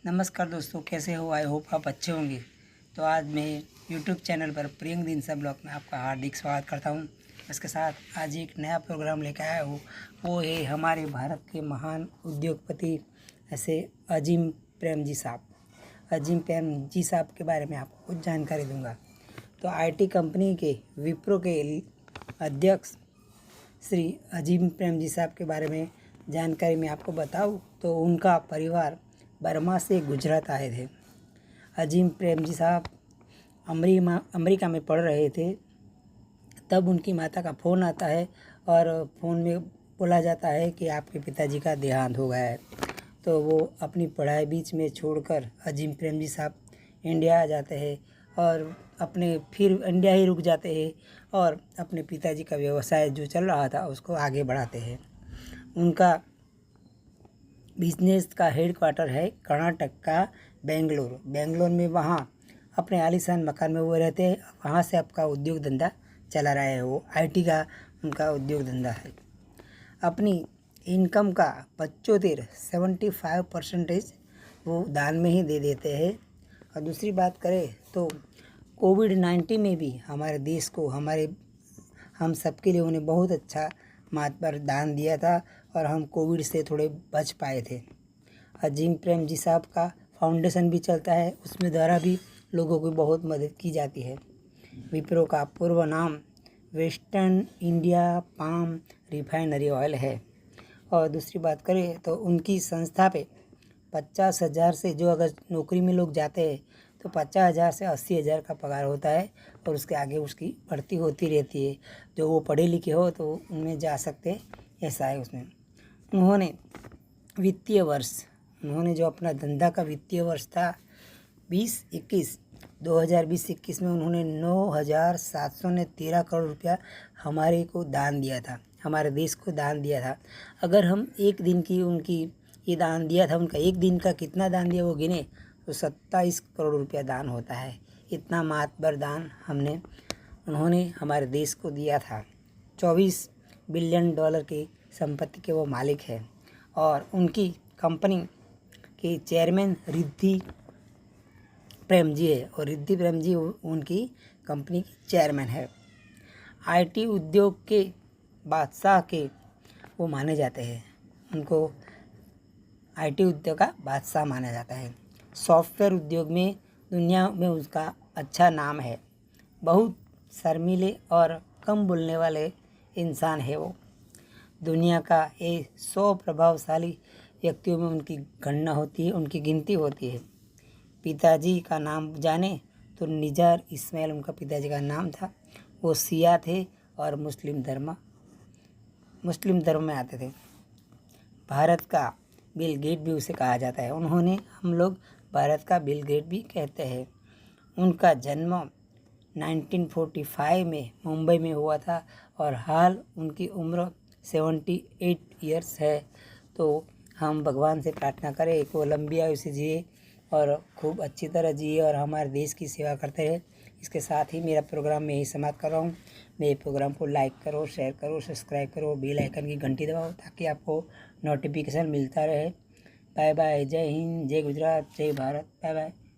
नमस्कार दोस्तों, कैसे हो? आई होप आप अच्छे होंगे। तो आज मैं यूट्यूब चैनल पर प्रियंक दिनसा ब्लॉग में आपका हार्दिक स्वागत करता हूं। इसके साथ आज एक नया प्रोग्राम लेकर आया हूँ। वो है हमारे भारत के महान उद्योगपति ऐसे अजीम प्रेमजी साहब। अजीम प्रेमजी साहब के बारे में आपको कुछ जानकारी दूंगा। तो आईटी कंपनी के विप्रो के अध्यक्ष श्री अजीम प्रेमजी साहब के बारे में जानकारी मैं आपको बताऊं तो उनका परिवार बर्मा से गुजरात आए थे। अजीम प्रेमजी साहब अमेरिका में पढ़ रहे थे, तब उनकी माता का फ़ोन आता है और फ़ोन में बोला जाता है कि आपके पिताजी का देहांत हो गया है। तो वो अपनी पढ़ाई बीच में छोड़कर अजीम प्रेमजी साहब इंडिया आ जाते हैं और फिर इंडिया ही रुक जाते हैं और अपने पिताजी का व्यवसाय जो चल रहा था उसको आगे बढ़ाते हैं। उनका बिजनेस का हेडक्वार्टर है कर्नाटक का बेंगलोर में। वहाँ अपने आलीशान मकान में वो रहते हैं। वहाँ से आपका उद्योग धंधा चला रहा है। वो आईटी का उनका उद्योग धंधा है। अपनी इनकम का 75% वो दान में ही दे देते हैं। और दूसरी बात करें तो कोविड-19 में भी हमारे देश को हम सबके लिए उन्हें बहुत अच्छा मात पर दान दिया था और हम कोविड से थोड़े बच पाए थे। अजीम प्रेमजी साहब का फाउंडेशन भी चलता है, उसमें द्वारा भी लोगों की बहुत मदद की जाती है। विप्रो का पूर्व नाम western India palm refinery oil है। और दूसरी बात करें तो उनकी संस्था पे 50,000 से जो अगर नौकरी में लोग जाते हैं तो 50,000 से 80,000 का पगार होता है और उसके आगे उसकी भर्ती होती रहती है। जो वो पढ़े लिखे हो तो उनमें जा सकते, ऐसा है उसमें। उन्होंने जो अपना धंधा का वित्तीय वर्ष था 2020-21 में उन्होंने 9,713 करोड़ रुपया हमारे को दान दिया था, हमारे देश को दान दिया था। अगर हम एक दिन की उनकी ये दान दिया था, उनका एक दिन का कितना दान दिया वो गिने तो 27 करोड़ रुपया दान होता है। इतना मातबर दान उन्होंने हमारे देश को दिया था। 24 बिलियन डॉलर की संपत्ति के वो मालिक हैं और उनकी कंपनी के चेयरमैन रिद्धि प्रेमजी है और रिद्धि प्रेमजी उनकी कंपनी की चेयरमैन है। आईटी उद्योग के बादशाह के वो माने जाते हैं। उनको आईटी उद्योग का बादशाह माना जाता है। सॉफ्टवेयर उद्योग में दुनिया में उसका अच्छा नाम है। बहुत शर्मीले और कम बोलने वाले इंसान है वो। दुनिया का 100 प्रभावशाली व्यक्तियों में उनकी गणना होती है, उनकी गिनती होती है। पिताजी का नाम जाने तो निजार इस्माइल उनका पिताजी का नाम था। वो शिया थे और मुस्लिम धर्म में आते थे। भारत का बिल गेट भी उसे कहा जाता है। हम लोग भारत का बिल गेट भी कहते हैं। उनका जन्म 1945 में मुंबई में हुआ था और हाल उनकी उम्र 78 ईयर्स है। तो हम भगवान से प्रार्थना करें कि वो लंबी आयु से जिए और खूब अच्छी तरह जिए और हमारे देश की सेवा करते रहे। इसके साथ ही मेरा प्रोग्राम मैं यही समाप्त कर रहा हूँ। मेरे प्रोग्राम को लाइक करो, शेयर करो, सब्सक्राइब करो, बेल आइकन की घंटी दबाओ ताकि आपको नोटिफिकेशन मिलता रहे। Bye bye. जय हिंद, जय गुजरात, जय भारत। Bye bye.